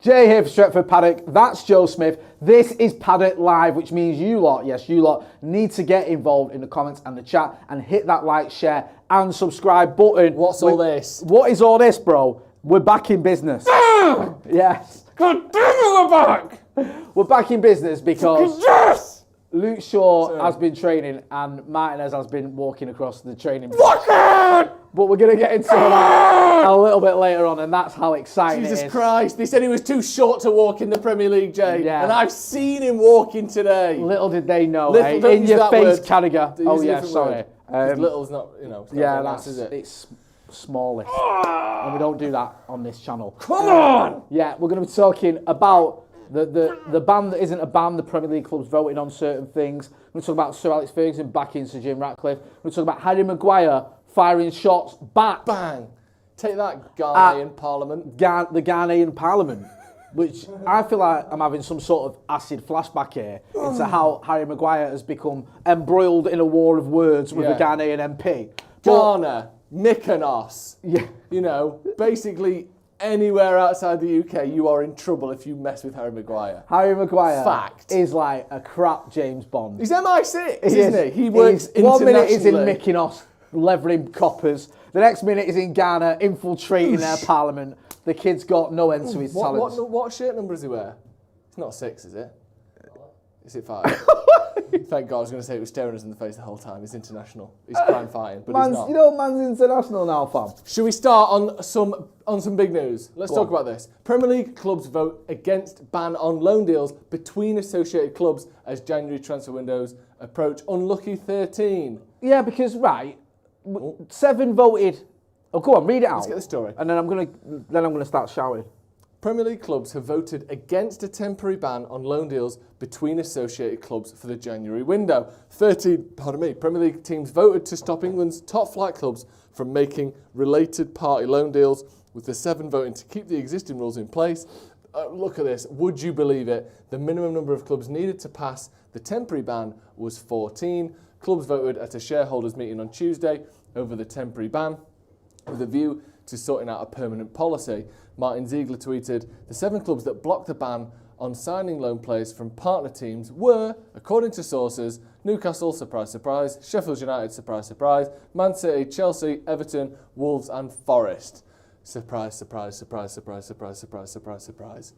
Jay here for Stretford Paddock. That's Joe Smith. This is Paddock Live, which means you lot, yes, you lot, need to get involved in the comments and the chat and hit that like, share, and subscribe button. What's all this? What is all this, bro? We're back in business. Yes. God damn it, we're back! We're back in business because Yes! Luke Shaw has been training and Martinez has been walking across the training. But we're going to get into that a little bit later on, and that's how exciting it is. Jesus Christ, they said he was too short to walk in the Premier League, Jay. Yeah. And I've seen him walking today. Little did they know, Little, don't in use your that face, word. Carragher. Use Oh, a yeah, different sorry. word. 'Cause little's not, it's not Yeah, very nice, is it? it's smallish. And we don't do that on this channel. Come on! Yeah, we're going to be talking about the ban that isn't a ban. The Premier League clubs voting on certain things. We're going to talk about Sir Alex Ferguson backing Sir Jim Ratcliffe. We're going to talk about Harry Maguire firing shots back. Bang! Take that, Ghanaian Parliament. The Ghanaian Parliament, which I feel like I'm having some sort of acid flashback here into how Harry Maguire has become embroiled in a war of words with a Ghanaian MP. Ghana, Mykonos. Yeah. You know, basically anywhere outside the UK, you are in trouble if you mess with Harry Maguire. Harry Maguire Fact. is like a crap James Bond. He's MI6, isn't he? He works internationally. 1 minute he's in Mykonos, levering coppers. The next minute he's in Ghana, infiltrating their parliament. The kid's got no end to his talents. What shirt number does he wear? It's not 6, is it? Is it 5? Thank God, I was going to say it was staring us in the face the whole time. He's international. He's crime fighting, but he's not. You know, man's international now, fam. Should we start on some big news? Let's talk about this. Premier League clubs vote against ban on loan deals between associated clubs as January transfer windows approach. Unlucky 13. Yeah, because 7 voted. Oh, go on, read it out. Let's get the story. And then I'm gonna start shouting. Premier League clubs have voted against a temporary ban on loan deals between associated clubs for the January window. 13 Premier League teams voted to stop England's top flight clubs from making related party loan deals, with the 7 voting to keep the existing rules in place. Look at this. Would you believe it? The minimum number of clubs needed to pass the temporary ban was 14. Clubs voted at a shareholders meeting on Tuesday over the temporary ban, with a view to sorting out a permanent policy. Martin Ziegler tweeted, "The 7 clubs that blocked the ban on signing loan players from partner teams were, according to sources, Newcastle, surprise, surprise, Sheffield United, surprise, surprise, Man City, Chelsea, Everton, Wolves and Forest." Surprise, surprise, surprise, surprise, surprise, surprise, surprise, surprise.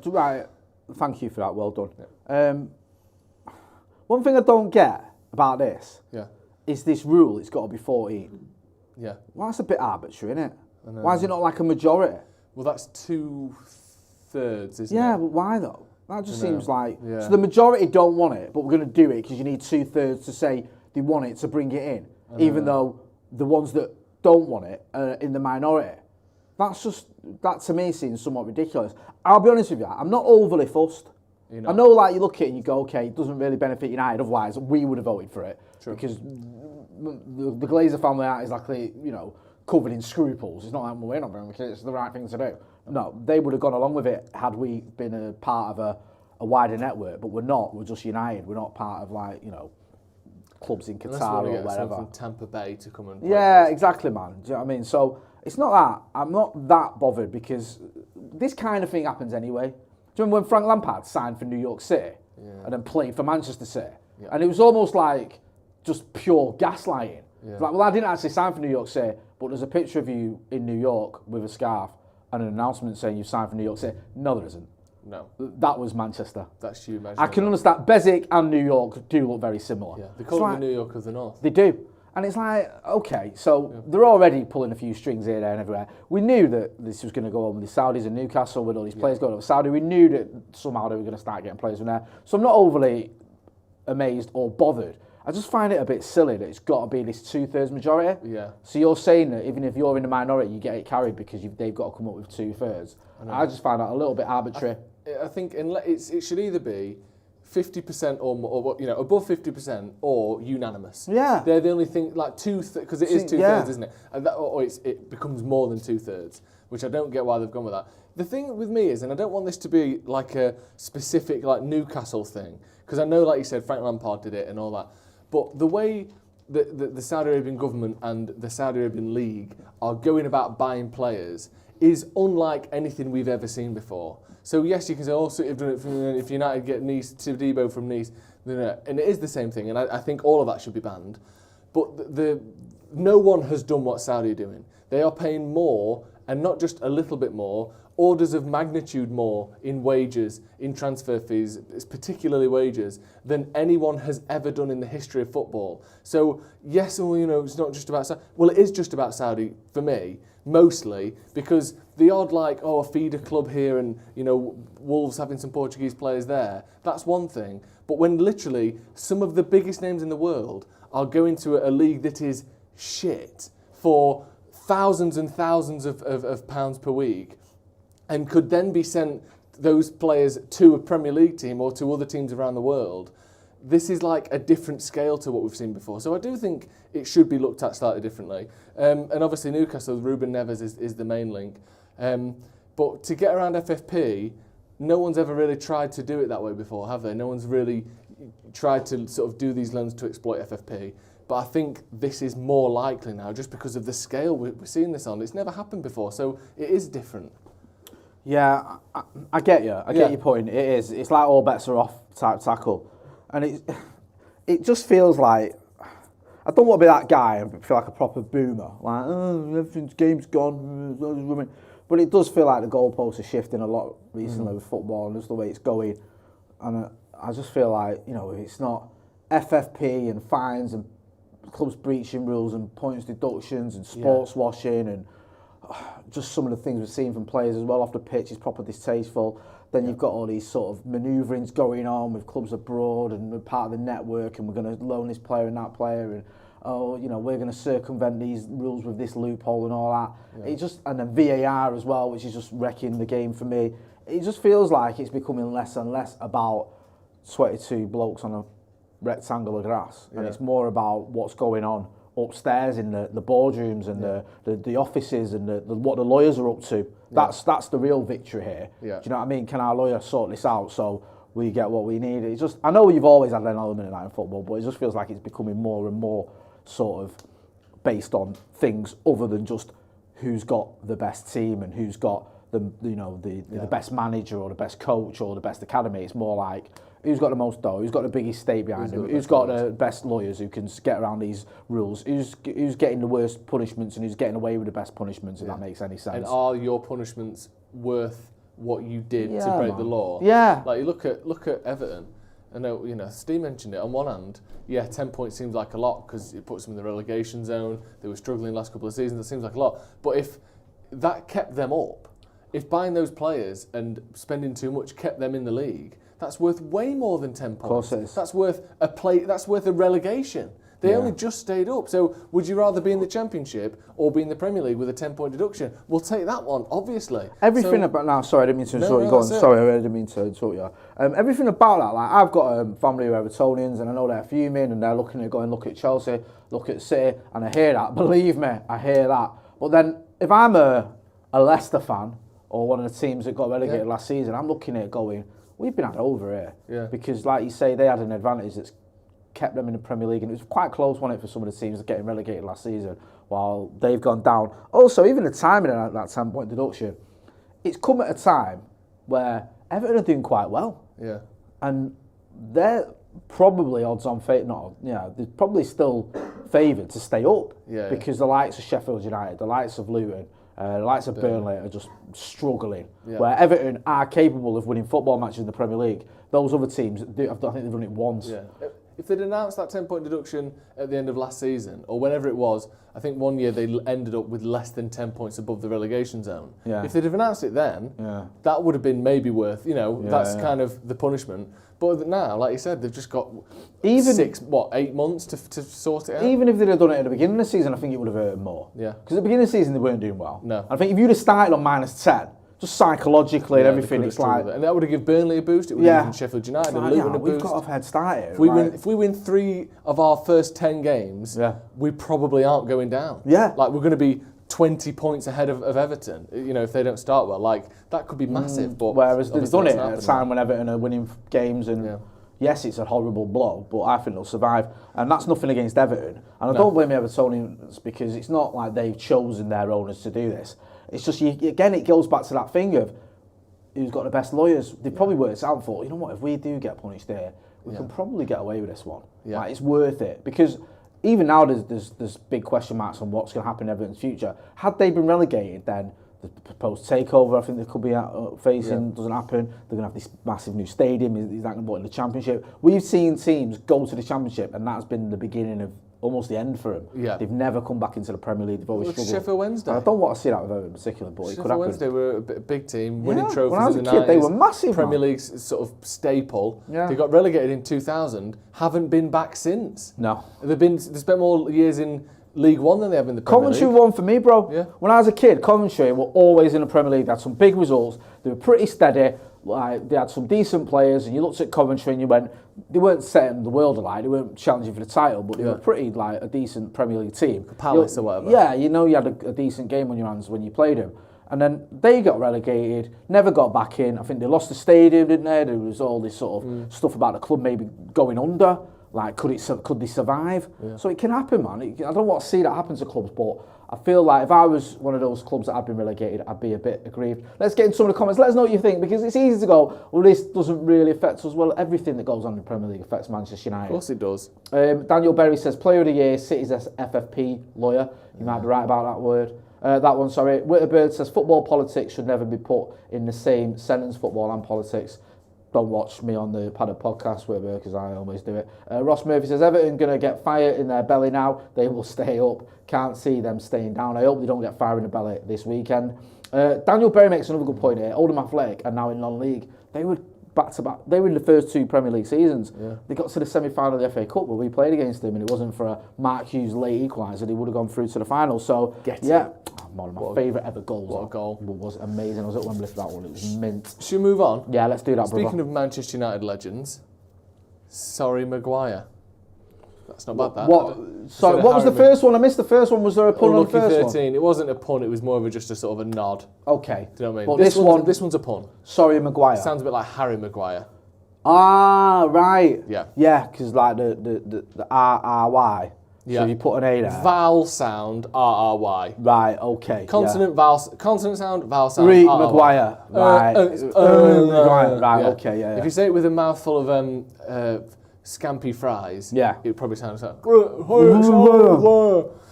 Right, thank you for that, well done. Yeah. One thing I don't get about this is this rule, it's got to be 14. Yeah. Well, that's a bit arbitrary, isn't it? Why is it not like a majority? Well, that's 2/3, isn't it? Yeah, but why though? That just seems like... Yeah. So the majority don't want it, but we're going to do it because you need 2/3 to say they want it to bring it in, even though the ones that don't want it are in the minority. That to me seems somewhat ridiculous. I'll be honest with you, I'm not overly fussed. I know, like, you look at it and you go, okay, it doesn't really benefit United, otherwise we would have voted for it. True. Because the Glazer family is likely, covered in scruples. It's not like we're not voting because it's the right thing to do. No, they would have gone along with it had we been a part of a wider network, but we're not. We're just United. We're not part of, clubs in Qatar or wherever. From Tampa Bay to come and play. Yeah, exactly, man. Do you know what I mean? So it's not that. I'm not that bothered because this kind of thing happens anyway. Do you remember when Frank Lampard signed for New York City and then played for Manchester City? Yeah. And it was almost like just pure gaslighting. Yeah. Like, well, I didn't actually sign for New York City, but there's a picture of you in New York with a scarf and an announcement saying you signed for New York City. No, there isn't. No. That was Manchester. That's you, imagine. I can understand. Bezic and New York do look very similar. Yeah, they call it the New York of the North. They do. And it's like, okay, so they're already pulling a few strings here, there and everywhere. We knew that this was going to go on with the Saudis and Newcastle, with all these players going over Saudi. We knew that somehow they were going to start getting players from there. So I'm not overly amazed or bothered. I just find it a bit silly that it's got to be this 2/3 majority. Yeah. So you're saying that even if you're in the minority, you get it carried because they've got to come up with 2/3. I just find that a little bit arbitrary. I think it should either be 50% or more, above 50% or unanimous. Yeah. They're the only thing, like because it is 2/3, isn't it? And it becomes more than 2/3, which I don't get why they've gone with that. The thing with me is, and I don't want this to be like a specific Newcastle thing, because I know, like you said, Frank Lampard did it and all that, but the way the Saudi Arabian government and the Saudi Arabian League are going about buying players is unlike anything we've ever seen before. So yes, you can say, City have done it if United get Nice, Todibo from Nice, and it is the same thing, and I think all of that should be banned. But no one has done what Saudi are doing. They are paying more, and not just a little bit more, orders of magnitude more in wages, in transfer fees, particularly wages, than anyone has ever done in the history of football. So yes, it's not just about Saudi. Well, it is just about Saudi for me, mostly, because the odd a feeder club here and, Wolves having some Portuguese players there, that's one thing. But when literally some of the biggest names in the world are going to a league that is shit for thousands and thousands of pounds per week, and could then be sent those players to a Premier League team or to other teams around the world, this is like a different scale to what we've seen before. So I do think it should be looked at slightly differently. And obviously Newcastle, Ruben Neves is the main link. But to get around FFP, no one's ever really tried to do it that way before, have they? No one's really tried to sort of do these loans to exploit FFP. But I think this is more likely now just because of the scale we're seeing this on. It's never happened before, so it is different. Yeah, I get you. I get your point. It is. It's like all bets are off type tackle. And it just feels like, I don't want to be that guy and feel like a proper boomer. Like, everything's game's gone. But it does feel like the goalposts are shifting a lot recently with football and just the way it's going. And I just feel like, it's not FFP and fines and clubs breaching rules and points deductions and sports washing and just some of the things we've seen from players as well off the pitch is proper distasteful. Then you've got all these sort of manoeuvrings going on with clubs abroad and we're part of the network and we're going to loan this player and that player and we're going to circumvent these rules with this loophole and all that. Yeah. And then VAR as well, which is just wrecking the game for me. It just feels like it's becoming less and less about 22 blokes on a rectangle of grass, and it's more about what's going on upstairs in the boardrooms and the offices and what the lawyers are up to. That's the real victory here. Yeah. Do you know what I mean? Can our lawyer sort this out so we get what we need? It's just, I know you've always had an element of that in football, but it just feels like it's becoming more and more sort of based on things other than just who's got the best team and who's got the best manager or the best coach or the best academy. It's more like who's got the most dough, who's got the biggest stake behind him, who's got the best lawyers who can get around these rules, who's getting the worst punishments and who's getting away with the best punishments, if that makes any sense. And are your punishments worth what you did to break the law? Yeah. Like you look at Everton. I know, Steve mentioned it. On one hand, 10 points seems like a lot because it puts them in the relegation zone. They were struggling the last couple of seasons. It seems like a lot. But if that kept them up, if buying those players and spending too much kept them in the league, that's worth way more than 10 points. Of course it is. That's worth that's worth a relegation. They only just stayed up. So would you rather be in the Championship or be in the Premier League with a 10-point deduction? We'll take that one, obviously. Everything about now. Sorry, I didn't mean to insult you. Go on. Sorry, I didn't mean to insult you. Everything about that, like I've got family who are Evertonians, and I know they're fuming, and they're looking at going, look at Chelsea, look at City, and I hear that. Believe me, I hear that. But then if I'm a Leicester fan or one of the teams that got relegated last season, I'm looking at it going, we've been had over here. Yeah. Because, like you say, they had an advantage that's kept them in the Premier League, and it was quite close, wasn't it, for some of the teams getting relegated last season while they've gone down. Also, even the timing of that 10-point deduction, it's come at a time where Everton are doing quite well. Yeah. And they're probably odds on fate, they're probably still favoured to stay up because the likes of Sheffield United, the likes of Luton, the likes of Burnley are just struggling. Yeah. Where Everton are capable of winning football matches in the Premier League, those other teams, I think they've won it once. Yeah. If they'd announced that 10-point deduction at the end of last season, or whenever it was, I think one year they ended up with less than 10 points above the relegation zone. Yeah. If they'd have announced it then, that would have been maybe worth, that's kind of the punishment. But now, like you said, they've just got 8 months to sort it out. Even if they'd have done it at the beginning of the season, I think it would have hurt them more. Yeah. Because at the beginning of the season, they weren't doing well. No. I think if you'd have started on -10, just psychologically and everything, it's like... And that would have given Burnley a boost, it would have given Sheffield United and Luton a boost. We've got to have head start here. If we win 3 of our first 10 games, we probably aren't going down. Yeah. Like, we're going to be 20 points ahead of Everton, if they don't start well. Like, that could be massive. But whereas they've done it at a time when Everton are winning games and... Yes, it's a horrible blow, but I think they'll survive. And that's nothing against Everton. And I don't blame the Evertonians because it's not like they've chosen their owners to do this. It's just, again, it goes back to that thing of who's got the best lawyers. They probably worked out for, you know what, if we do get punished here, we can probably get away with this one. Yeah. Like, it's worth it. Because even now there's big question marks on what's going to happen in Everton's future. Had they been relegated, then the proposed takeover, I think they could be facing, doesn't happen. They're going to have this massive new stadium. Is that going to be in the Championship? We've seen teams go to the Championship, and that's been the beginning of almost the end for them. Yeah. They've never come back into the Premier League. They've always struggled. Sheffield Wednesday. And I don't want to see that with Everton in particular, but it could happen. Wednesday were a big team, winning trophies when I was in the a kid, 90s. they were massive, Premier man. League's sort of staple. Yeah. They got relegated in 2000, haven't been back since. No. They spent more years in League One than they have in the Premier Coventry League. won for me, bro. Yeah. When I was a kid, Coventry were always in the Premier League. They had some big results. They were pretty steady. Like, they had some decent players, and you looked at Coventry and you went, they weren't setting the world alight. They weren't challenging for the title, but they were pretty like a decent Premier League team. Palace or whatever. Yeah, you know you had a decent game on your hands when you played them. And then they got relegated, never got back in. I think they lost the stadium, didn't they? There was all this sort of stuff about the club maybe going under. Like, could they survive? Yeah. So it can happen, man. I don't want to see that happen to clubs, but I feel like if I was one of those clubs that had been relegated, I'd be a bit aggrieved. Let's get into some of the comments. Let us know what you think, because it's easy to go, well, this doesn't really affect us. Well, everything that goes on in the Premier League affects Manchester United. Of course it does. Daniel Berry says, Player of the Year, City's FFP lawyer. You might be right about that word. That one, sorry. Witterbird says, football politics should never be put in the same sentence, football and politics. Don't watch me on the Paddock podcast, Witterbird, because I always do it. Ross Murphy says, Everton going to get fire in their belly now. They will stay up. Can't see them staying down. I hope they don't get fire in the belly this weekend. Daniel Berry makes another good point here. Oldham Athletic are now in non-league. They were back-to-back. They were in the first two Premier League seasons. Yeah. They got to the semi-final of the FA Cup where we played against them, and it wasn't for a Mark Hughes late equaliser, they would have gone through to the final. So, one of my favourite ever goals. What a goal. It was amazing. I was at Wembley for that one. It was mint. Should we move on? Yeah, let's do that, Speaking of Manchester United legends, sorry, Maguire. That's not bad, that. What was the first one? I missed the first one. Was there a pun on the first 13. one? It wasn't a pun, it was more of just a sort of a nod. Okay. Do you know what I mean? But this one's a pun. Sorry, Maguire. Sounds a bit like Harry Maguire. Ah, right. Yeah. Yeah, because like the RRY. Yeah. So you put an A there. Vowel sound, RRY. Right, okay. Consonant sound, vowel sound, Reed RRY. Maguire. Right. Maguire. Right, yeah. Okay, yeah. If you say it with a mouthful of scampy fries, yeah, it probably sounds like...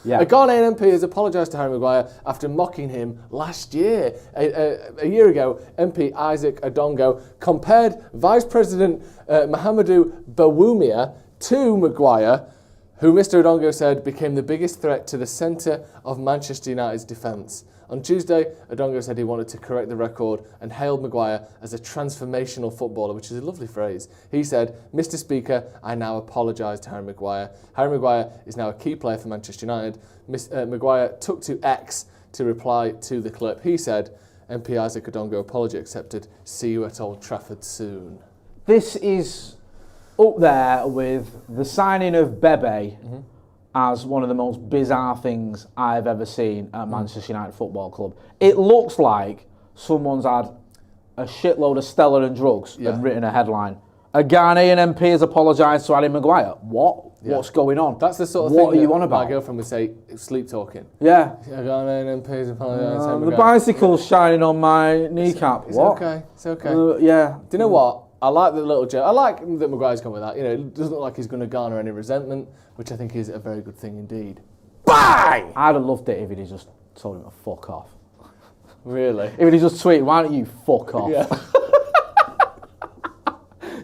Yeah. A Ghanaian MP has apologised to Harry Maguire after mocking him last year. A year ago, MP Isaac Odongo compared Vice President Mahamadou Bawumia to Maguire, who Mr. Odongo said became the biggest threat to the centre of Manchester United's defence. On Tuesday, Odongo said he wanted to correct the record and hailed Maguire as a transformational footballer, which is a lovely phrase. He said, Mr. Speaker, I now apologise to Harry Maguire. Harry Maguire is now a key player for Manchester United. Maguire took to X to reply to the clip. He said, MP Isaac Odongo, apology accepted. See you at Old Trafford soon. This is up there with the signing of Bebe as one of the most bizarre things I've ever seen at Manchester United Football Club. It looks like someone's had a shitload of Stella and drugs and written a headline. A Ghanaian MP has apologised to Harry Maguire. What? Yeah. What's going on? That's the sort of thing what are you on about? My girlfriend would say, sleep talking. Yeah. A Ghanaian MP has apologised to Maguire. The bicycle's shining on my kneecap. It's what? Okay, it's okay. Yeah. Do you know what? I like the little joke. I like that Maguire's gone with that. You know, it doesn't look like he's going to garner any resentment, which I think is a very good thing indeed. Bang! I'd have loved it if he'd just told him to fuck off. Really? If he'd just tweeted, why don't you fuck off? Yeah.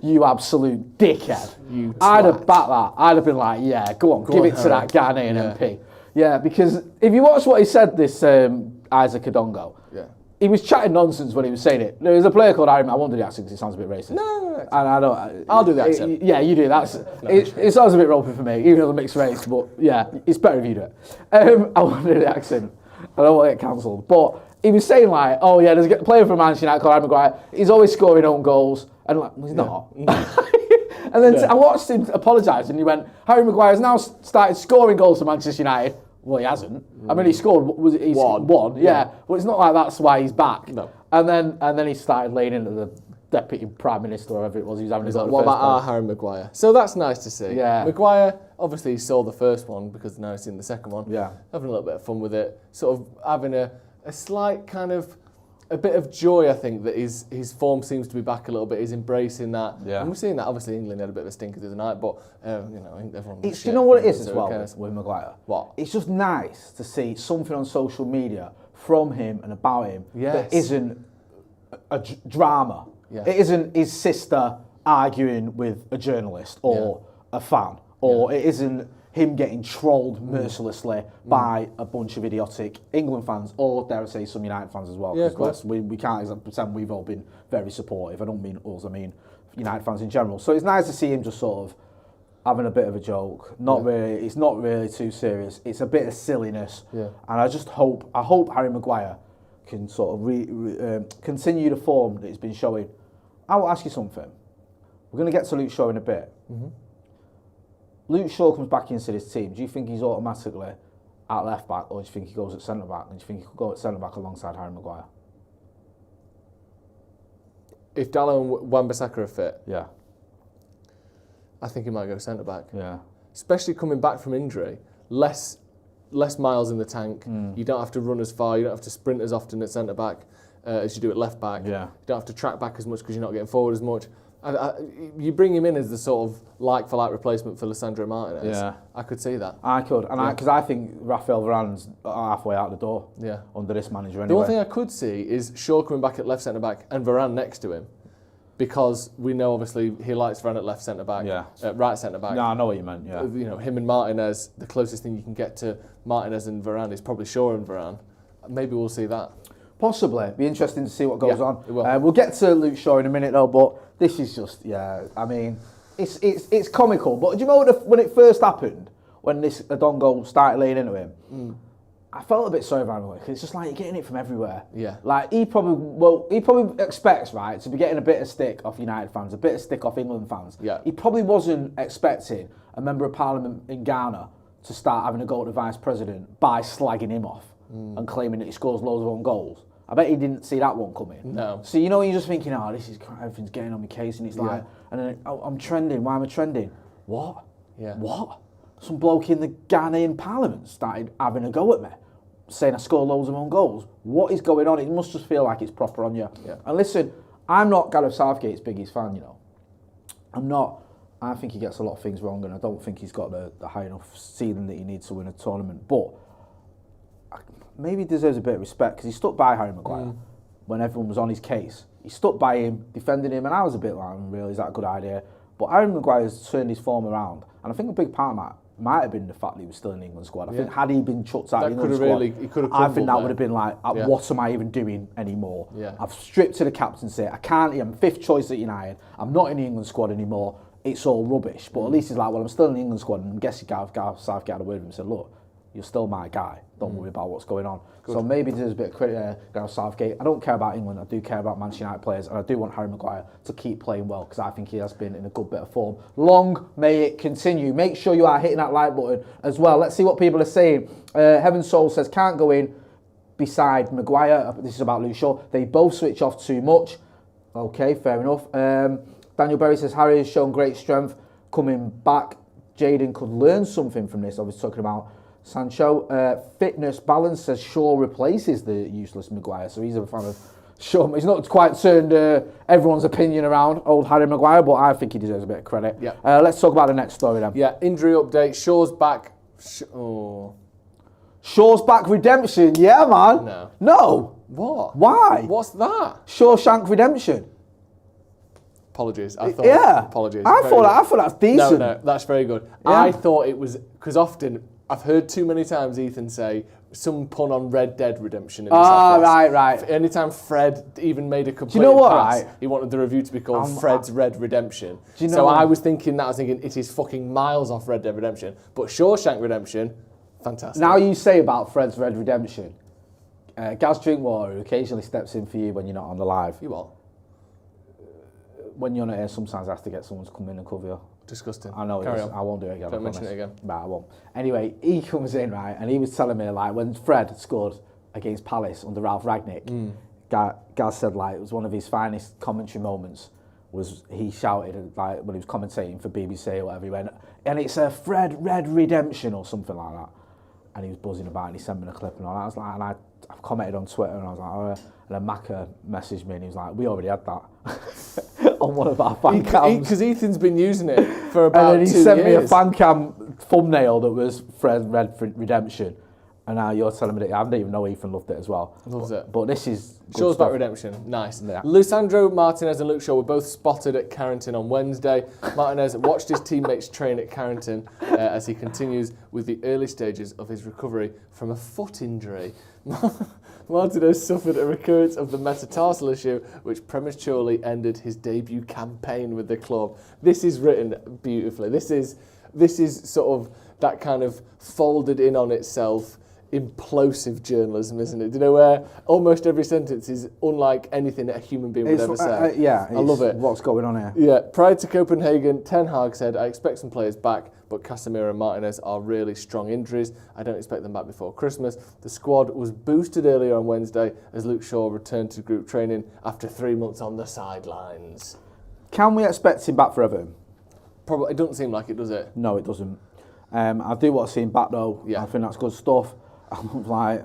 You absolute dickhead. You twat. I'd have backed that. I'd have been like, yeah, go on, give it to that Ghanaian MP. Yeah, because if you watch what he said, this Isaac Odongo, he was chatting nonsense when he was saying it. There was a player called Harry. I won't do the accent because it sounds a bit racist. No. And I don't. I'll do the accent. Yeah, you do. It sounds a bit ropey for me, even though the mixed race. But yeah, it's better if you do it. I won't do the accent. I don't want to get cancelled. But he was saying like, oh yeah, there's a player from Manchester United called Harry Maguire. He's always scoring own goals, and like, well, he's not. And then I watched him apologise, and he went, Harry Maguire's now started scoring goals for Manchester United. Well, he hasn't. I mean, he scored. He's one? Yeah. But it's not like that's why he's back. No. And then he started laying into the deputy prime minister or whatever it was. He was having his like, what about our Harry Maguire? So that's nice to see. Yeah. Maguire, obviously, he saw the first one because now he's seen the second one. Yeah. Having a little bit of fun with it. Sort of having a a slight kind of a bit of joy, I think, that his form seems to be back a little bit. He's embracing that. Yeah. And we're seeing that. Obviously, England had a bit of a stinker the other night, but everyone. Do you know what it is as well with Maguire? What? It's just nice to see something on social media from him and about him that isn't a drama. Yeah. It isn't his sister arguing with a journalist or a fan, or it isn't him getting trolled mercilessly by a bunch of idiotic England fans, or dare I say some United fans as well. Yeah, of course. We can't pretend we've all been very supportive. I don't mean us, I mean United fans in general. So it's nice to see him just sort of having a bit of a joke. Really, it's not really too serious. It's a bit of silliness. Yeah. And I hope Harry Maguire can sort of continue the form that he's been showing. I will ask you something. We're going to get to Luke Shaw in a bit. Mm-hmm. Luke Shaw comes back into this team. Do you think he's automatically at left back, or do you think he goes at centre back? And do you think he could go at centre back alongside Harry Maguire? If Dalot and Wan-Bissaka are fit, Yeah. I think he might go centre back. Yeah. Especially coming back from injury, less miles in the tank. You don't have to run as far. You don't have to sprint as often at centre back as you do at left back. Yeah. You don't have to track back as much because you're not getting forward as much. You bring him in as the sort of like-for-like replacement for Lisandro Martinez. Yeah. I could see that. I could, and because I think Rafael Varane's halfway out the door. Yeah. Under this manager anyway. The one thing I could see is Shaw coming back at left centre back and Varane next to him, because we know obviously he likes Varane at left centre back, right centre back. No, I know what you meant. Yeah. Him and Martinez. The closest thing you can get to Martinez and Varane is probably Shaw and Varane. Maybe we'll see that. Possibly. Be interesting to see what goes on. It will. We'll get to Luke Shaw in a minute though, but this is just, I mean, it's comical. But do you know when it first happened, when this Odongo started laying into him, I felt a bit sorry for him because it's just like you're getting it from everywhere. Yeah. Like he probably expects, right, to be getting a bit of stick off United fans, a bit of stick off England fans. Yeah. He probably wasn't expecting a member of parliament in Ghana to start having a go at the vice president by slagging him off and claiming that he scores loads of own goals. I bet he didn't see that one coming. No. So you're just thinking, this is everything's getting on my case, and it's like, and then I'm trending. Why am I trending? What? Yeah. What? Some bloke in the Ghanaian parliament started having a go at me, saying I score loads of own goals. What is going on? It must just feel like it's proper on you. Yeah. And listen, I'm not Gareth Southgate's biggest fan. I'm not. I think he gets a lot of things wrong, and I don't think he's got the high enough ceiling that he needs to win a tournament. But maybe he deserves a bit of respect because he stuck by Harry Maguire when everyone was on his case. He stuck by him, defending him, and I was a bit like, really, is that a good idea? But Harry Maguire's turned his form around, and I think a big part of that might have been the fact that he was still in the England squad. I think had he been chucked out of the England squad, I think that would have been like, what am I even doing anymore? Yeah. I've stripped to the captaincy. I can't. I'm fifth choice at United. I'm not in the England squad anymore. It's all rubbish. But at least he's like, well, I'm still in the England squad, and I'm guessing Gareth Southgate had a word with him and said, look, you're still my guy. Don't worry about what's going on. Good. So maybe there's a bit of credit there, Gareth Southgate. I don't care about England. I do care about Manchester United players, and I do want Harry Maguire to keep playing well because I think he has been in a good bit of form. Long may it continue. Make sure you are hitting that like button as well. Let's see what people are saying. Heaven Soul says can't go in beside Maguire. This is about Luke Shaw. They both switch off too much. Okay, fair enough. Daniel Berry says Harry has shown great strength coming back. Jaden could learn something from this. I was talking about Sancho. Fitness balance says Shaw replaces the useless Maguire, so he's a fan of Shaw. He's not quite turned everyone's opinion around, old Harry Maguire, but I think he deserves a bit of credit. Yeah. Let's talk about the next story then. Yeah, injury update. Shaw's back. Shaw's back redemption. Yeah, man. No. What? Why? What's that? Shawshank Redemption. Apologies. I thought. Yeah. Apologies. I thought that's decent. No, that's very good. Yeah. I thought it was because often I've heard too many times Ethan say some pun on Red Dead Redemption in this office. Right. Anytime Fred even made a complete Do you know what, pass, right? he wanted the review to be called Fred's Red Redemption. Do you know so what? I was thinking it is fucking miles off Red Dead Redemption. But Shawshank Redemption, fantastic. Now you say about Fred's Red Redemption, Gaz Drinkwater, who occasionally steps in for you when you're not on the live. You what? When you're not here, sometimes I have to get someone to come in and cover you. Disgusting. I know. Carry on. I won't do it again. Don't mention it again. Right, I won't. Anyway, he comes in, right, and he was telling me, like, when Fred scored against Palace under Ralph Rangnick, Gaz said, like, it was one of his finest commentary moments, was he shouted, like, when he was commentating for BBC or whatever, he went, and it's a Fred Red Redemption or something like that. and he was buzzing about it, and he sent me a clip and all that. I was like, and I've commented on Twitter, and I was like, oh, and then Maka messaged me, and he was like, we already had that on one of our fan cams. Because Ethan's been using it for about 2 years. And then he sent me a fan cam thumbnail that was Fred Red Redemption. And now you're telling me that I didn't even know Ethan loved it as well. Loves it. But this is Shaw's back redemption. Nice. Yeah. Lisandro, Martinez and Luke Shaw were both spotted at Carrington on Wednesday. Martinez watched his teammates train at Carrington as he continues with the early stages of his recovery from a foot injury. Martinez suffered a recurrence of the metatarsal issue, which prematurely ended his debut campaign with the club. This is written beautifully. This is sort of that kind of folded in on itself implosive journalism, isn't it? Do you know, where almost every sentence is unlike anything that a human being would ever say? I love it. What's going on here? Yeah. Prior to Copenhagen, Ten Hag said, I expect some players back, but Casemiro and Martinez are really strong injuries. I don't expect them back before Christmas. The squad was boosted earlier on Wednesday as Luke Shaw returned to group training after 3 months on the sidelines. Can we expect him back for Everton? Probably. It doesn't seem like it, does it? No, it doesn't. I do want to see him back though. Yeah. I think that's good stuff. I'm like,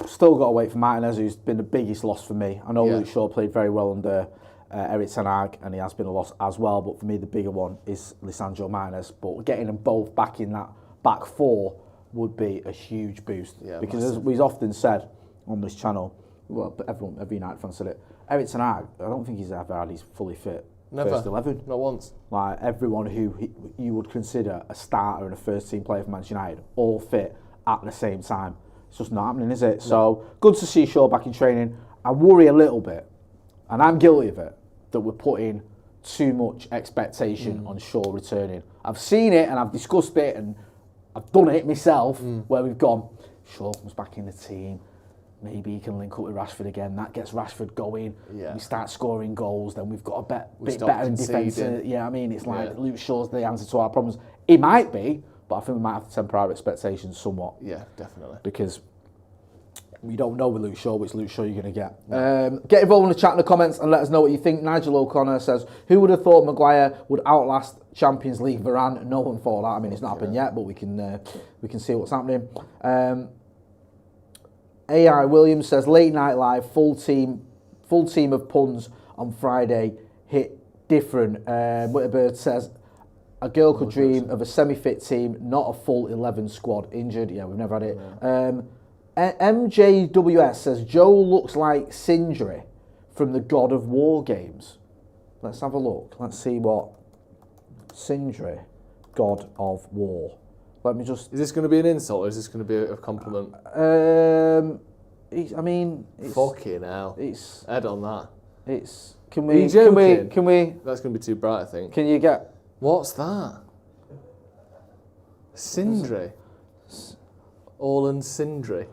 still got to wait for Martinez, who's been the biggest loss for me. I know Luke Shaw played very well under Erik Ten Hag, and he has been a loss as well. But for me, the bigger one is Lisandro Martinez. But getting them both back in that back four would be a huge boost. Yeah, because as we've often said on this channel, well, every United fan said it, Erik Ten Hag, I don't think he's ever had his fully fit first 11. Not once. Like everyone who you would consider a starter and a first team player for Manchester United, all fit at the same time. It's just not happening, is it? No. So good to see Shaw back in training. I worry a little bit, and I'm guilty of it, that we're putting too much expectation on Shaw returning. I've seen it and I've discussed it and I've done it myself where we've gone, Shaw comes back in the team, maybe he can link up with Rashford again, that gets Rashford going, we start scoring goals, then we've got a bit better in defence. Yeah, I mean, it's like Luke Shaw's the answer to our problems. He might be, but I think we might have to temper our expectations somewhat. Yeah, definitely. Because we don't know with Luke Shaw which Luke Shaw you're going to get. No. Get involved in the chat in the comments and let us know what you think. Nigel O'Connor says, who would have thought Maguire would outlast Champions League Varane? No one thought that. I mean, it's not happened yet, but we can see what's happening. AI Williams says, late night live, full team of puns on Friday, hit different. Whitterbird says, a girl could dream of a semi-fit team, not a full 11 squad. Injured, yeah, we've never had it. MJWS says, Joe looks like Sindri from the God of War games. Let's have a look. Let's see what Sindri, God of War. Let me just... Is this going to be an insult or is this going to be a compliment? It's... Fucking hell. It's... Head on that. It's... Can we... That's going to be too bright, I think. Can you get... What's that? Sindri. Orland Sindri.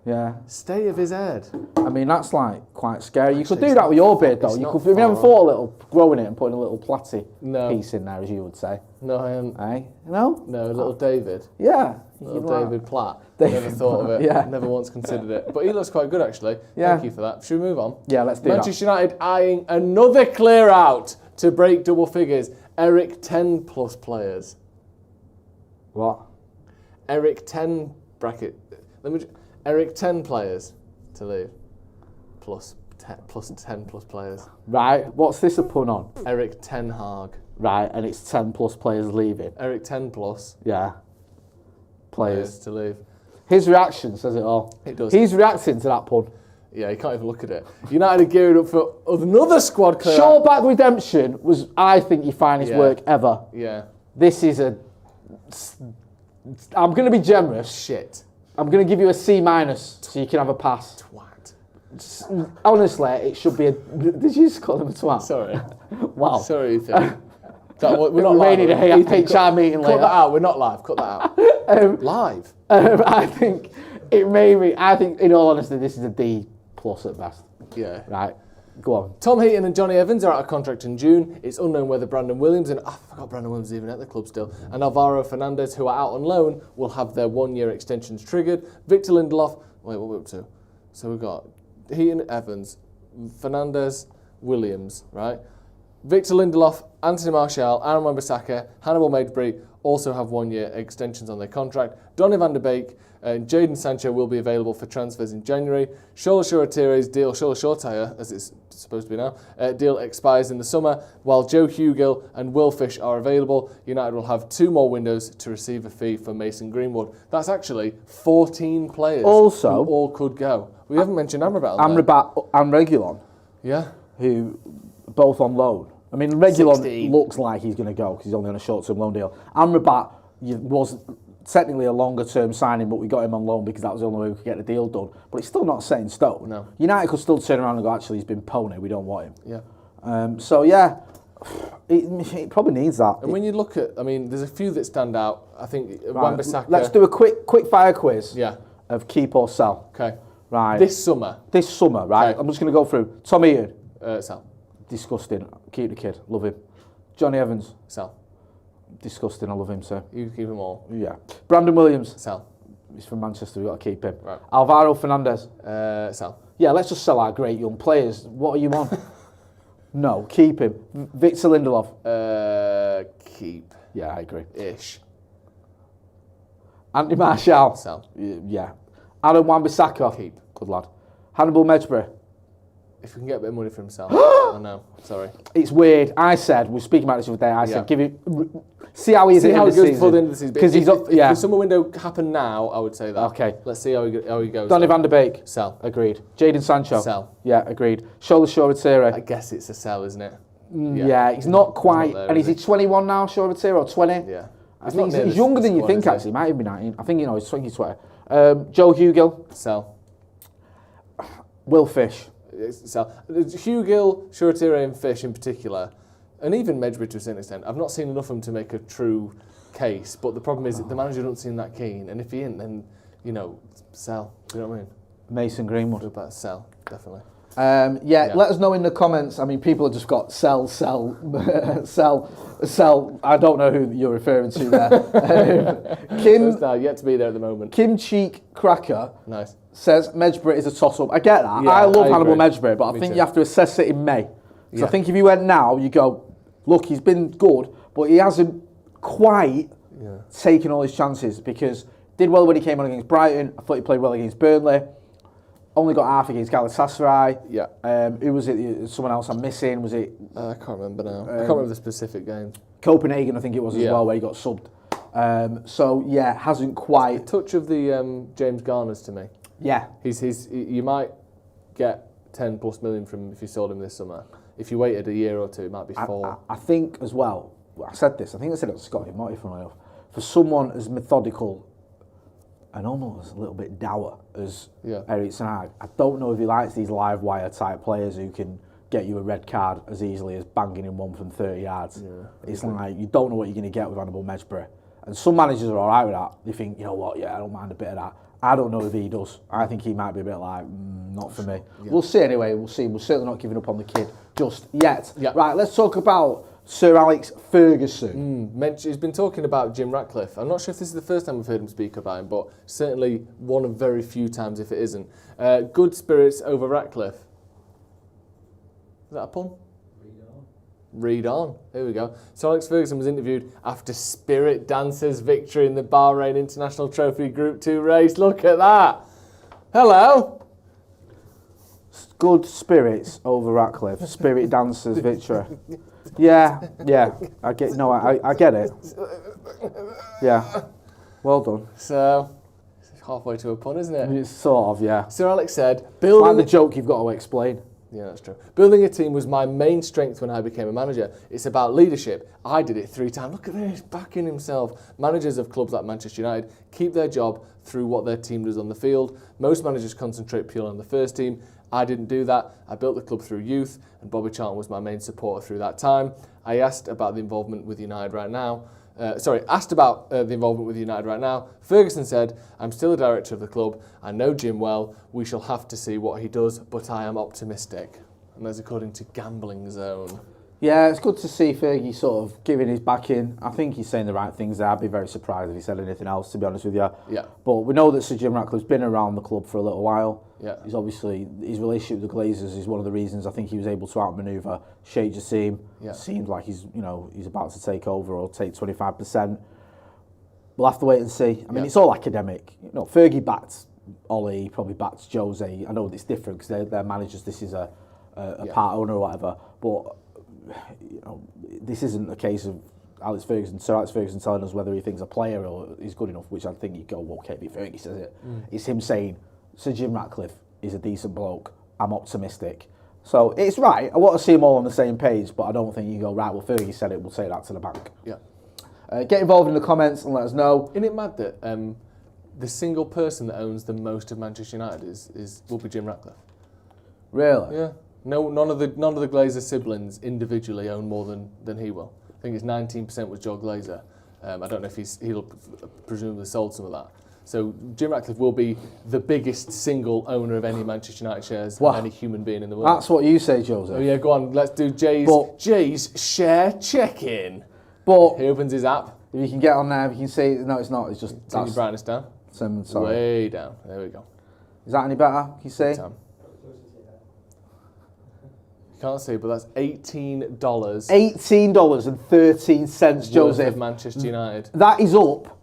Yeah. State of his head. I mean, that's like quite scary. You could do that with your beard though. You could, have you never thought a little growing it and putting a little platty piece in there, as you would say? No, I haven't. Eh? No? No, little David. Yeah. Little David Platt. Never thought of it. Yeah. Never once considered it. But he looks quite good actually. Yeah. Thank you for that. Should we move on? Yeah, let's do that. Manchester United eyeing another clear out to break double figures. Eric 10 plus players. What? Eric 10 bracket. Eric 10 players to leave. Plus 10 plus players. Right. What's this a pun on? Eric Ten Hag. Right, and it's 10 plus players leaving. Eric 10 plus. Yeah. Players to leave. His reaction says it all. It does. He's reacting to that pun. Yeah, you can't even look at it. United are gearing up for another squad clear. Shawback redemption was, I think, your finest work ever. Yeah. This is a... I'm going to be generous. Shit. I'm going to give you a C- so you can have a pass. Twat. Honestly, it should be a... Did you just call him a twat? Sorry. Wow. Sorry, Ethan. We're not live. We need a HR meeting later. Cut that out. We're not live. Cut that out. Live. I think it may be... I think, in all honesty, this is a D+ at best. Yeah. Right. Go on. Tom Heaton and Johnny Evans are out of contract in June. It's unknown whether Brandon Williams and... I forgot Brandon Williams is even at the club still. And Alvaro Fernandez, who are out on loan, will have their 1-year extensions triggered. Victor Lindelof... Wait, what are we up to? So we've got Heaton, Evans, Fernandez, Williams, right? Victor Lindelof, Anthony Martial, Aaron Wan-Bissaka, Hannibal Maidbury, also have 1-year extensions on their contract. Donny van der Beek and Jadon Sancho will be available for transfers in January. Shola Shoretiere's deal, Shola Shortire, as it's supposed to be now, deal expires in the summer, while Joe Hugill and Will Fish are available. United will have 2 more windows to receive a fee for Mason Greenwood. That's actually 14 players Also, who all could go. We haven't mentioned Amrabat. Amrabat and Reguilon, Yeah. who both on loan. I mean, Reguilon 16. looks like he's going to go because he's only on a short-term loan deal. Amrabat was technically a longer-term signing, but we got him on loan because that was the only way we could get the deal done. But it's still not set in stone. No. United could still turn around and go, actually, he's been pony, we don't want him. Yeah. So, yeah, it probably needs that. And when you look at, I mean, there's a few that stand out. I think Right, Wan-Bissaka. let's do a quick fire quiz Yeah. of keep or sell. Okay. Right. This summer. This summer, right? Okay. I'm just going to go through. Tom Eaton, Sell. disgusting. Keep the kid, love him. Johnny Evans, Sell. disgusting, I love him, sir. You keep them all. Yeah. Brandon Williams, Sell. he's from Manchester, we've got to keep him. Right. Alvaro Fernandez, Sell. yeah, let's just sell our great young players. What are you on? No, keep him. Victor Lindelof, Keep. yeah, I agree. Ish. Anthony Martial, Sell. yeah. Aaron Wan-Bissaka, Keep. good lad. Hannibal Mejbri, If we can get a bit of money for himself. I know. Sorry. it's weird. I said, we were speaking about this the other day, I Yeah. said, give him, see how he is See at how the it end of goes the before the end season. of the season. Because he's up, if yeah. the summer window happened now, I would say that. Okay. Let's see how he goes. Donny van der Beek, Sell. agreed. Jadon Sancho, Sell. yeah, agreed. Shola Shoretire, I guess it's a sell, isn't it? yeah, he's not quite, there, and is he is 21 now, Shoretire, or 20? Yeah. I think he's younger than you think, actually. He might even be 19. I think, he's 20. Joe Hugill, Sell. Will Fish. Sell. Hugill, Shoretire and Fish in particular, and even Mejbri to a certain extent, I've not seen enough of them to make a true case, but the problem is that the manager doesn't seem that keen, and if he ain't, then, sell. Do you know what I mean? Mason Greenwood. What about sell? Definitely. Yeah, let us know in the comments. I mean, people have just got sell, sell. I don't know who you're referring to there. Kim, Yet to be there at the moment. Kim Cheek Cracker Nice. says Mejbri is a toss-up. I get that. Yeah, I love Hannibal agree. Mejbri, but I Me think too. you have to assess it in May. So Yeah. I think if you went now, you go, look, he's been good, but he hasn't quite taken all his chances because did well when he came on against Brighton. I thought he played well against Burnley. Only got half against Galatasaray. Yeah. Who was it? Someone else I'm missing? Was it I can't remember now. I can't remember the specific game. Copenhagen? I think it was as Yeah. well, where he got subbed. So yeah, hasn't quite. Touch of the James Garners to me. Yeah, You might get 10 plus million from him if you sold him this summer. If you waited a year or two, it might be 4. I think as well. I said this. I think I said it to Scotty Motti, funnily enough. For someone as methodical and almost a little bit dour as Eric Ten Hag, I don't know if he likes these live wire type players who can get you a red card as easily as banging in one from 30 yards. Yeah, it's like you don't know what you're going to get with Hannibal Mejbri. And some managers are all right with that. They think, you know what, I don't mind a bit of that. I don't know if he does. I think he might be a bit like, not for me. Yeah. We'll see anyway. We'll see. We're certainly not giving up on the kid just yet. Yeah. Right, let's talk about Sir Alex Ferguson. He's been talking about Jim Ratcliffe. I'm not sure if this is the first time we've heard him speak about him, but certainly one of very few times if it isn't. Good spirits over Ratcliffe. Is that a pun? Read on. Here we go. So Alex Ferguson was interviewed after Spirit Dancers' victory in the Bahrain International Trophy Group 2 race. Look at that. Hello. Good spirits over Ratcliffe. Spirit Dancers victory. Yeah. I get. No, I get it. Yeah. Well done. So it's halfway to a pun, isn't it? It's sort of, yeah. Sir Alex said, It's like the joke you've got to explain. Yeah, that's true. Building a team was my main strength when I became a manager. It's about leadership. I did it 3 times. Look at this, backing himself. Managers of clubs like Manchester United keep their job through what their team does on the field. Most managers concentrate purely on the first team. I didn't do that. I built the club through youth, and Bobby Charlton was my main supporter through that time. I asked about the involvement with United right now. The involvement with United right now. Ferguson said, I'm still a director of the club. I know Jim well. We shall have to see what he does, but I am optimistic. And that's according to Gambling Zone. Yeah, it's good to see Fergie sort of giving his backing. I think he's saying the right things there. I'd be very surprised if he said anything else, to be honest with you. Yeah. But we know that Sir Jim Ratcliffe's been around the club for a little while. Yeah. He's obviously, his relationship with the Glazers is one of the reasons I think he was able to outmaneuver Sheikh Jassim. Yeah. Seems like he's about to take over or take 25%. We'll have to wait and see. I mean, it's all academic. You know, Fergie backed Ollie, probably backed Jose. I know it's different because they're managers. This is a part owner or whatever. But you know, this isn't a case of Sir Alex Ferguson telling us whether he thinks a player or is good enough, which I think you go, well, KB Fergie says it. It's him saying, Sir Jim Ratcliffe is a decent bloke. I'm optimistic. So it's right. I want to see them all on the same page, but I don't think you go, right, well, Fergie said it, we'll take that to the bank. Yeah. Get involved in the comments and let us know. Isn't it mad that the single person that owns the most of Manchester United will be Jim Ratcliffe? Really? Yeah. No, none of the Glazer siblings individually own more than he will. I think it's 19% was Joe Glazer. I don't know if he'll presumably sold some of that. So Jim Ratcliffe will be the biggest single owner of any Manchester United shares of any human being in the world. That's what you say, Joseph. Oh yeah, go on. Let's do Jay's share check-in. But he opens his app. If you can get on there, if you can see, no, it's not. It's just turn your brightness down. Sorry. Way down. There we go. Is that any better? Can you see? You can't see, but that's $18. $18.13, Joseph. Of Manchester United. That is up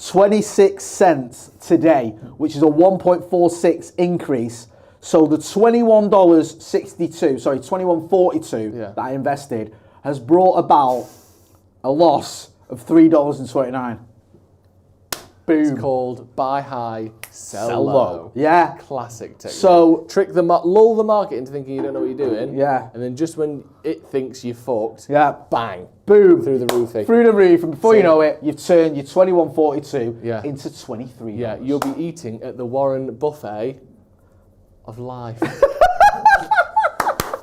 26 cents today, which is a 1.46 increase. So the $21.42 that I invested has brought about a loss of $3.29. Boom. It's called buy high, sell low. Yeah. Classic technique. So lull the market into thinking you don't know what you're doing. Yeah. And then just when it thinks you're fucked, bang. Boom. Through the roof. Through the roof. And before you know it, you've turned your 21.42 into $23. Yeah, you'll be eating at the Warren buffet of life.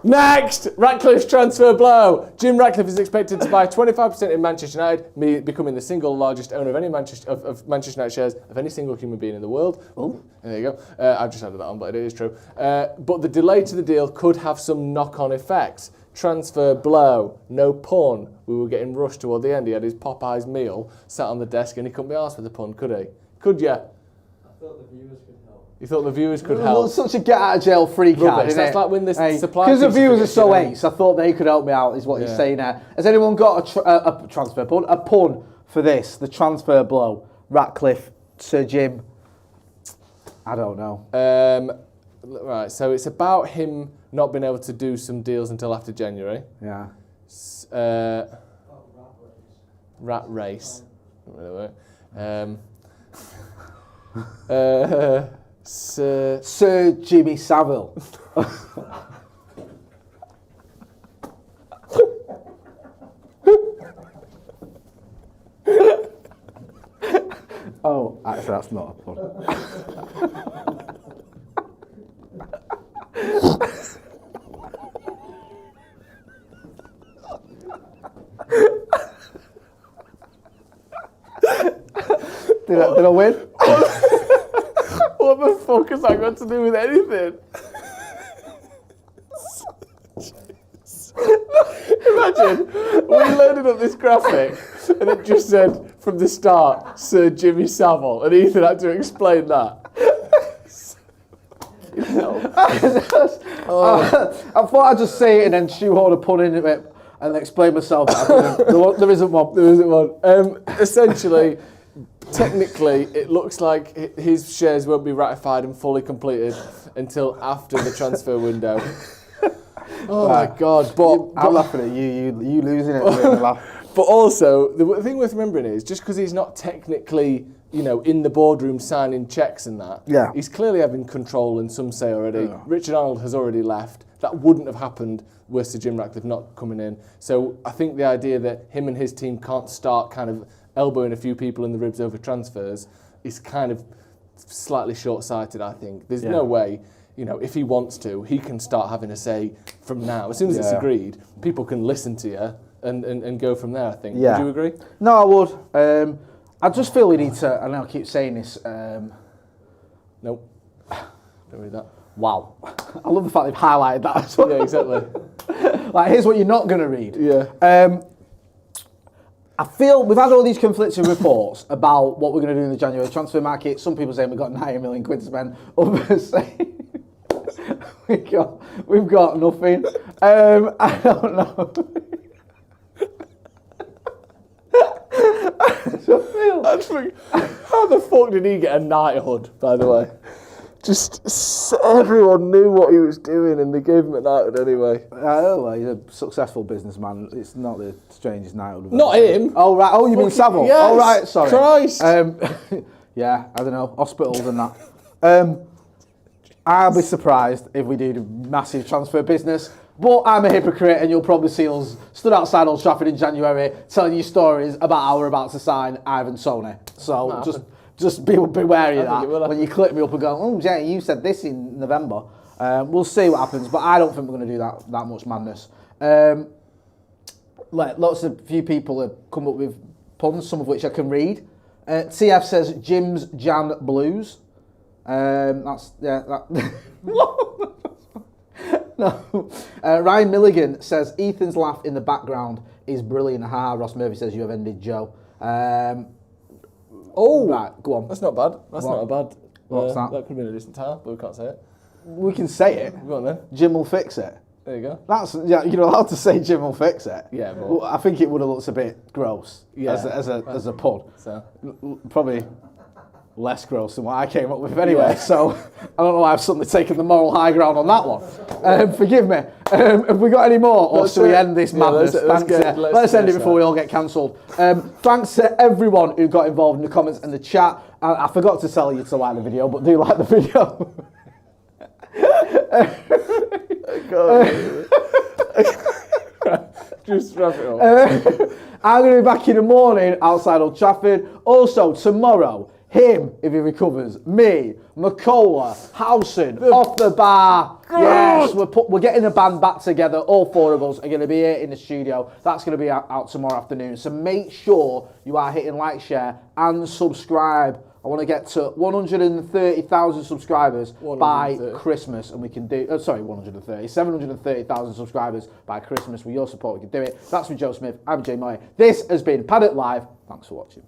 Next, Ratcliffe's transfer blow. Jim Ratcliffe is expected to buy 25% in Manchester United, becoming the single largest owner of any Manchester United shares of any single human being in the world. Oh, there you go. I've just added that on, but it is true. But the delay to the deal could have some knock-on effects. Transfer blow, no pun. We were getting rushed toward the end. He had his Popeyes meal sat on the desk, and he couldn't be arsed with a pun, could he? Could you? I thought the viewers could help. You thought the viewers could help? Well, such a get-out-of-jail-free card, isn't That's it? like when the supply... Because the viewers are so ace, I thought they could help me out, is what you're saying there. Has anyone got a transfer pun? A pun for this, the transfer blow. Ratcliffe, Sir Jim. I don't know. Right, so it's about him not being able to do some deals until after January. Yeah. Rat race. Sir Jimmy Savile. Oh, actually, that's not a pun. Did I win? What the fuck has that got to do with anything? Imagine, we loaded up this graphic and it just said from the start, Sir Jimmy Savile, and Ethan had to explain that. I thought I'd just say it and then shoehorn a pun into it and explain myself. There isn't one. There isn't one. Essentially, technically, it looks like his shares won't be ratified and fully completed until after the transfer window. Oh my God! I'm laughing at you losing it. But also, the thing worth remembering is just because he's not technically, in the boardroom signing checks and that, he's clearly having control and some say already. Yeah. Richard Arnold has already left. That wouldn't have happened were Sir Jim Ratcliffe not coming in. So I think the idea that him and his team can't start kind of elbowing a few people in the ribs over transfers is kind of slightly short-sighted, I think. There's no way, if he wants to, he can start having a say from now. As soon as it's agreed, people can listen to you and go from there, I think. Yeah. Would you agree? No, I would. I just feel we need to, and I'll keep saying this. Nope. Don't read that. Wow. I love the fact they've highlighted that as well. Yeah, exactly. Like, here's what you're not going to read. Yeah. I feel we've had all these conflicting reports about what we're going to do in the January transfer market. Some people saying we've got 90 million quid to spend. Others saying we've got nothing. I don't know. How the fuck did he get a knighthood, by the way? Just everyone knew what he was doing and they gave him a knighthood anyway. Oh, well, he's a successful businessman. It's not the strangest knighthood. Not him. Oh, right. Oh, you mean Savile? Yes. Oh, right. Sorry. Christ. Yeah, I don't know. Hospitals and that. I'll be surprised if we do the massive transfer business. But I'm a hypocrite, and you'll probably see us stood outside Old Trafford in January telling you stories about how we're about to sign Ivan Toney. So just be wary of that when you click me up and go, oh, Jay, you said this in November. We'll see what happens, but I don't think we're going to do that much madness. Few people have come up with puns, some of which I can read. TF says Jim's Jan Blues. No. Ryan Milligan says Ethan's laugh in the background is brilliant. Ross Murphy says you have ended Joe. Right, go on. That's not bad. Not a bad. What's that? That could have been a decent title, but we can't say it. We can say it. Go on then. Jim will fix it. There you go. You're allowed to say Jim will fix it. Yeah, but well, I think it would have looked a bit gross as a pun. So probably less gross than what I came up with anyway. Yeah. So I don't know why I've suddenly taken the moral high ground on that one. Forgive me. Have we got any more, or should we end this madness? Let's end it before we all get cancelled. Thanks to everyone who got involved in the comments and the chat. I forgot to tell you to like the video, but do like the video. Just wrap it up. I'm going to be back in the morning outside Old Trafford. Also, tomorrow, him, if he recovers, me, McCullough, Howson, off the bar. Yes, we're getting the band back together. All four of us are going to be here in the studio. That's going to be out tomorrow afternoon. So make sure you are hitting like, share, and subscribe. I want to get to 130,000 subscribers by Christmas, and we can do, 730,000 subscribers by Christmas. With your support, we can do it. That's with Joe Smith. I'm Jay Moyer. This has been Paddock Live. Thanks for watching.